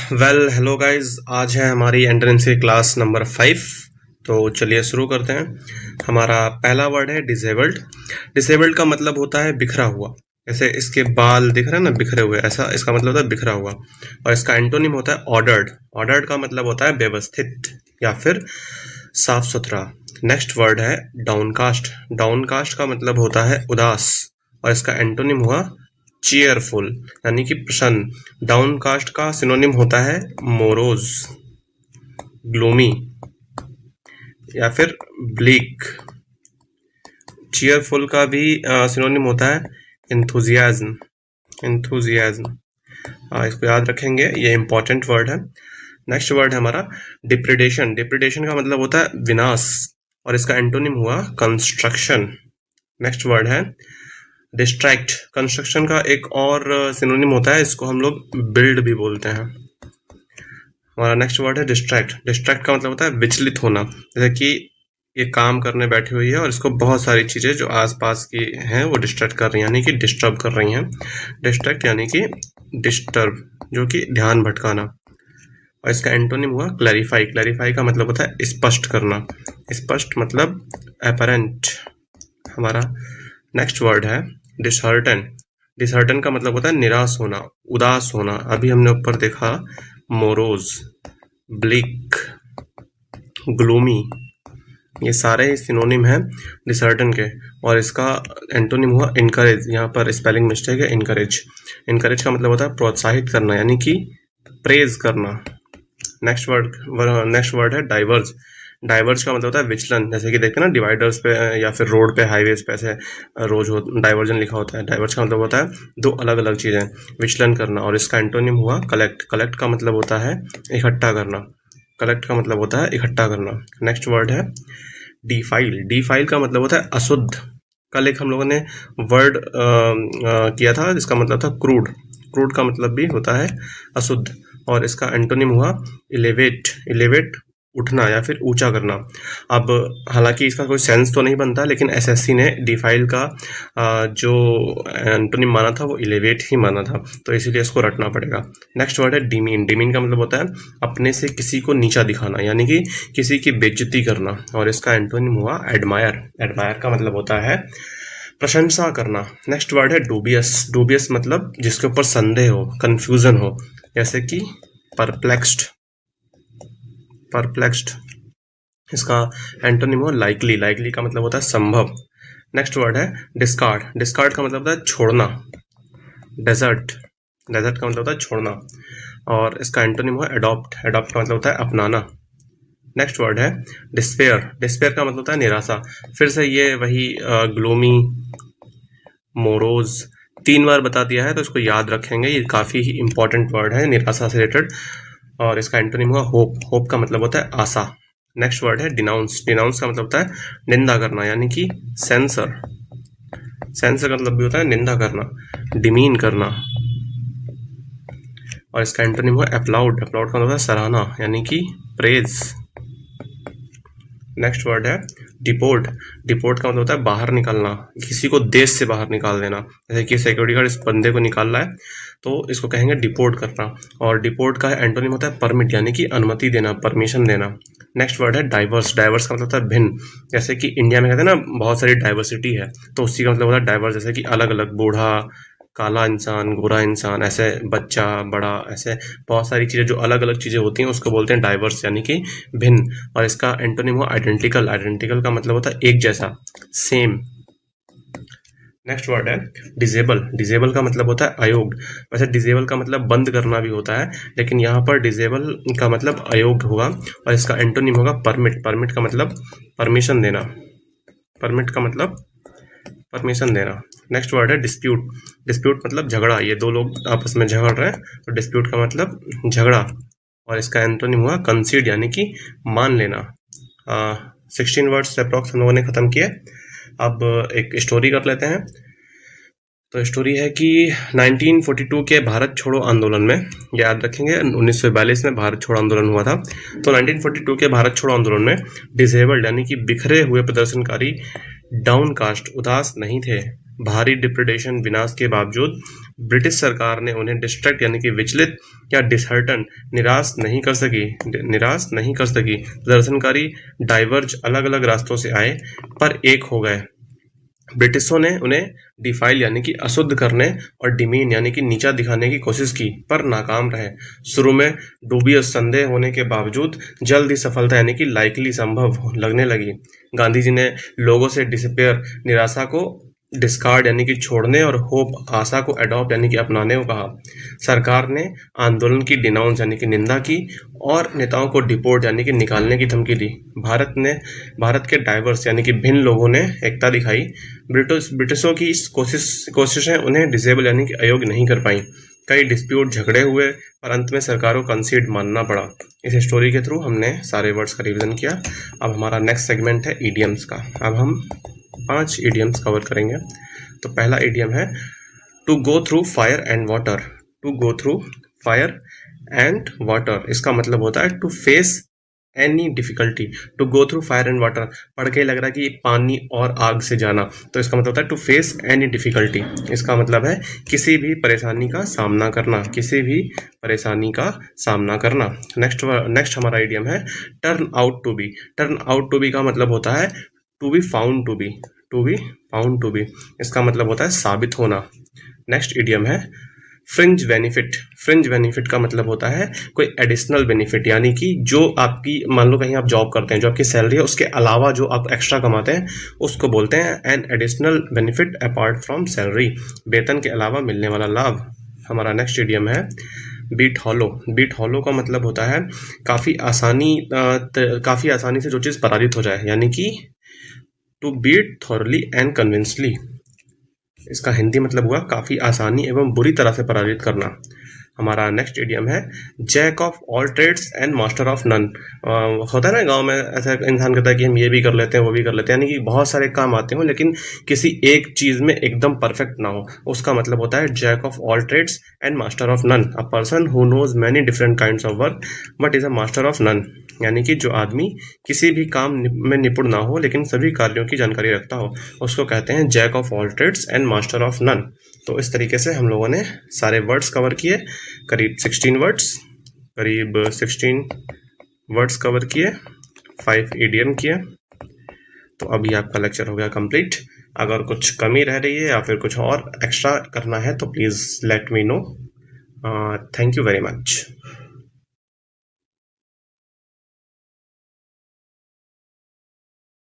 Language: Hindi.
वेल हेलो गाइस, आज है हमारी एंट्रेंस की क्लास नंबर 5। तो चलिए शुरू करते हैं। हमारा पहला वर्ड है डिसेबल्ड। डिसेबल्ड का मतलब होता है बिखरा हुआ। जैसे इसके बाल दिख रहे हैं ना, बिखरे हुए, ऐसा इसका मतलब होता है बिखरा हुआ। और इसका एंटोनिम होता है ऑर्डर्ड। ऑर्डर्ड का मतलब होता है व्यवस्थित या फिर साफ सुथरा। नेक्स्ट वर्ड है डाउनकास्ट। डाउनकास्ट का मतलब होता है उदास और इसका एंटोनिम हुआ चीयरफुल यानी कि प्रसन्न। डाउनकास्ट का सिनोनिम होता है मोरोज, ग्लूमी या फिर ब्लीक। चीयरफुल का भी सिनोनिम होता है इंथुजियाज्म। इंथुजियाज्म इसको याद रखेंगे, ये इंपॉर्टेंट वर्ड है। नेक्स्ट वर्ड है हमारा डिप्रेडेशन। डिप्रेडेशन का मतलब होता है विनाश और इसका एंटोनिम हुआ कंस्ट्रक्शन। नेक्स्ट वर्ड है डिस्ट्रैक्ट। कंस्ट्रक्शन का एक और सिनोनिम होता है, इसको हम लोग बिल्ड भी बोलते हैं। हमारा नेक्स्ट वर्ड है डिस्ट्रैक्ट। डिस्ट्रैक्ट का मतलब होता है विचलित होना। जैसे कि ये काम करने बैठी हुई है और इसको बहुत सारी चीज़ें जो आसपास की हैं वो डिस्ट्रैक्ट कर रही हैं, यानी कि डिस्टर्ब कर रही हैं। डिस्ट्रैक्ट यानी कि डिस्टर्ब, जो कि ध्यान भटकाना। और इसका एंटोनिम हुआ क्लैरिफाई। क्लैरिफाई का मतलब होता है स्पष्ट करना। स्पष्ट मतलब एपरेंट। हमारा नेक्स्ट वर्ड है डिसहर्टन। डिसहर्टन का मतलब होता है निराश होना, उदास होना। अभी हमने ऊपर देखा मोरोज, ब्लिक, ग्लूमी, ये सारे सिनोनिम हैं डिसहर्टन के। और इसका एंटोनिम हुआ इनकरेज। यहाँ पर स्पेलिंग मिस्टेक है, इनकरेज। इनकरेज का मतलब होता है प्रोत्साहित करना यानी कि प्रेज करना। नेक्स्ट वर्ड है डाइवर्ज। डाइवर्ज का मतलब होता है विचलन। जैसे कि देखते हैं ना डिवाइडर्स पे या फिर रोड पे, हाईवेज पे ऐसे रोज डाइवर्जन लिखा होता है। डाइवर्ज का मतलब होता है दो अलग अलग चीज़ें विचलन करना। और इसका एंटोनिम हुआ कलेक्ट। कलेक्ट का मतलब होता है इकट्ठा करना। कलेक्ट का मतलब होता है इकट्ठा करना। नेक्स्ट वर्ड है डिफाइल। डिफाइल का मतलब होता है अशुद्ध। कल एक हम लोगों ने वर्ड किया था जिसका मतलब था क्रूड। क्रूड का मतलब भी होता है अशुद्ध। और इसका एंटोनिम हुआ इलेवेट। इलेवेट उठना या फिर ऊंचा करना। अब हालांकि इसका कोई सेंस तो नहीं बनता, लेकिन एसएससी ने डिफाइल का जो एंटोनिम माना था वो इलेवेट ही माना था, तो इसीलिए इसको रटना पड़ेगा। नेक्स्ट वर्ड है डिमीन। डिमीन का मतलब होता है अपने से किसी को नीचा दिखाना यानी कि किसी की बेइज्जती करना। और इसका एंटोनिम हुआ एडमायर। एडमायर का मतलब होता है प्रशंसा करना। नेक्स्ट वर्ड है डूबियस। डूबियस मतलब जिसके ऊपर संदेह हो, कंफ्यूजन हो। जैसे कि परप्लेक्स्ड। परप्लेक्स्ड इसका एंटोनिम हो लाइकली। लाइकली का मतलब होता है संभव। नेक्स्ट वर्ड है डिस्कार्ड। डिस्कार्ड का मतलब होता है छोड़ना। डेजर्ट। डेजर्ट का मतलब होता है छोड़ना। और इसका एंटोनिम है एडॉप्ट। एडॉप्ट का मतलब होता है अपनाना। नेक्स्ट वर्ड है डिस्पेयर। डिस्पेयर का मतलब होता है निराशा। फिर से ये वही ग्लूमी, मोरोज 3 बार बता दिया है, तो इसको याद रखेंगे। ये काफ़ी ही इंपॉर्टेंट वर्ड है निराशा से रिलेटेड। और इसका एंटोनिम हुआ होप। होप का मतलब होता है आशा। नेक्स्ट वर्ड है डिनाउंस। डिनाउंस का मतलब होता है निंदा करना यानी कि सेंसर। सेंसर का मतलब भी होता है निंदा करना, डिमीन करना। और इसका एंटोनिम हुआ अपलाउड। अपलाउड का मतलब होता है सराहना यानी कि प्रेज। नेक्स्ट वर्ड है डिपोर्ट। डिपोर्ट का मतलब होता है बाहर निकालना, किसी को देश से बाहर निकाल देना। जैसे कि सिक्योरिटी गार्ड इस बंदे को निकाल रहा है तो इसको कहेंगे डिपोर्ट करना। और डिपोर्ट का एंटोनिम होता है परमिट यानी कि अनुमति देना, परमिशन देना। नेक्स्ट वर्ड है डाइवर्स। डाइवर्स का मतलब होता है भिन्न। जैसे कि इंडिया में कहते हैं ना बहुत सारी डाइवर्सिटी है, तो उसी का मतलब होता है डाइवर्स। जैसे कि अलग अलग, बूढ़ा, काला इंसान, गोरा इंसान, ऐसे बच्चा, बड़ा, ऐसे बहुत सारी चीज़ें जो अलग अलग चीज़ें होती हैं उसको बोलते हैं डाइवर्स यानी कि भिन्न। और इसका एंटोनिम हुआ आइडेंटिकल। आइडेंटिकल का मतलब होता है एक जैसा, सेम। नेक्स्ट वर्ड है डिजेबल। डिजेबल का मतलब होता है अयोग्य। वैसे डिजेबल का मतलब बंद करना भी होता है, लेकिन यहाँ पर डिजेबल का मतलब अयोग्य होगा। और इसका एंटोनिम होगा परमिट। परमिट का मतलब परमिशन देना। परमिट का मतलब परमिशन देना। नेक्स्ट वर्ड है डिस्प्यूट। डिस्प्यूट मतलब झगड़ा। ये दो लोग आपस में झगड़ रहे हैं तो डिस्प्यूट का मतलब झगड़ा। और इसका एंटोनिम हुआ कंसीड यानी कि मान लेना। 16 वर्ड्स अप्रॉक्स हम लोगों ने ख़त्म किए। अब एक स्टोरी कर लेते हैं। तो स्टोरी है कि 1942 के भारत छोड़ो आंदोलन में, याद रखेंगे 1942 में भारत छोड़ो आंदोलन हुआ था। तो 1942 के भारत छोड़ो आंदोलन में डिसेबल्ड यानी कि बिखरे हुए प्रदर्शनकारी डाउनकास्ट, उदास नहीं थे। भारी डिप्रेडेशन, विनाश के बावजूद ब्रिटिश सरकार ने उन्हें डिस्ट्रैक्ट यानी कि विचलित या डिसहर्टन निराश नहीं कर सकी। प्रदर्शनकारी डाइवर्ज अलग अलग रास्तों से आए पर एक हो गए। ब्रिटिशों ने उन्हें डिफाइल यानी कि अशुद्ध करने और डिमीन यानी कि नीचा दिखाने की कोशिश की पर नाकाम रहे। शुरू में डूबियस संदेह होने के बावजूद जल्द ही सफलता यानी कि लाइकली संभव लगने लगी। गांधी जी ने लोगों से डिसपेयर निराशा को डिस्कार्ड यानी कि छोड़ने और होप आशा को अडॉप्ट यानी कि अपनाने को कहा। सरकार ने आंदोलन की डिनाउंस यानी कि निंदा की और नेताओं को डिपोर्ट यानी कि निकालने की धमकी दी। भारत के डाइवर्स यानी कि भिन्न लोगों ने एकता दिखाई। ब्रिटिशों की इस कोशिशें उन्हें डिसेबल यानी कि अयोग्य नहीं कर पाई। कई डिस्प्यूट झगड़े हुए पर अंत में सरकार को कंसीड मानना पड़ा। इस स्टोरी के थ्रू हमने सारे वर्ड्स का रिवीजन किया। अब हमारा नेक्स्ट सेगमेंट है ईडियम्स का। अब हम 5 ईडियम्स कवर करेंगे। तो पहला ईडियम है to go through fire and water. To go through fire and water इसका मतलब होता है to face any difficulty. To go through fire and water पढ़ के लग रहा है कि पानी और आग से जाना, तो इसका मतलब होता है टू फेस एनी डिफिकल्टी। इसका मतलब है किसी भी परेशानी का सामना करना, किसी भी परेशानी का सामना करना। नेक्स्ट हमारा इडियम है turn out to be. Turn out to be का मतलब होता है to be found to be. To be found to be इसका मतलब होता है साबित होना। नेक्स्ट इडियम है फ्रिंज बेनिफिट। फ्रिंज बेनिफिट का मतलब होता है कोई एडिशनल बेनिफिट, यानी कि जो आपकी, मान लो कहीं आप जॉब करते हैं, जो आपकी सैलरी है उसके अलावा जो आप एक्स्ट्रा कमाते हैं उसको बोलते हैं an additional benefit apart from salary. वेतन के अलावा मिलने वाला लाभ। हमारा नेक्स्ट इडियम है बीट हॉलो। बीट हॉलो का मतलब होता है काफ़ी आसानी से जो चीज़ पराजित हो जाए, यानी कि टू बीट थॉरली एंड कन्विंसली। इसका हिंदी मतलब हुआ काफ़ी आसानी एवं बुरी तरह से पराजित करना। हमारा नेक्स्ट इडियम है jack of all trades and master of none. होता है ना गांव में, ऐसा इंसान कहता है कि हम ये भी कर लेते हैं वो भी कर लेते हैं, यानी कि बहुत सारे काम आते हो लेकिन किसी एक चीज़ में एकदम परफेक्ट ना हो, उसका मतलब होता है jack of all trades and master of none. A person who knows many different kinds of work but is a master of none, यानी कि जो आदमी किसी भी काम में निपुण ना हो लेकिन सभी कार्यों की जानकारी रखता हो, उसको कहते हैं jack of all trades and master of none. तो इस तरीके से हम लोगों ने सारे वर्ड्स कवर किए, करीब 16 वर्ड्स कवर किए, 5 इडियम किए। तो अभी आपका लेक्चर हो गया कंप्लीट। अगर कुछ कमी रह रही है या फिर कुछ और एक्स्ट्रा करना है तो please let me know. Thank you very much.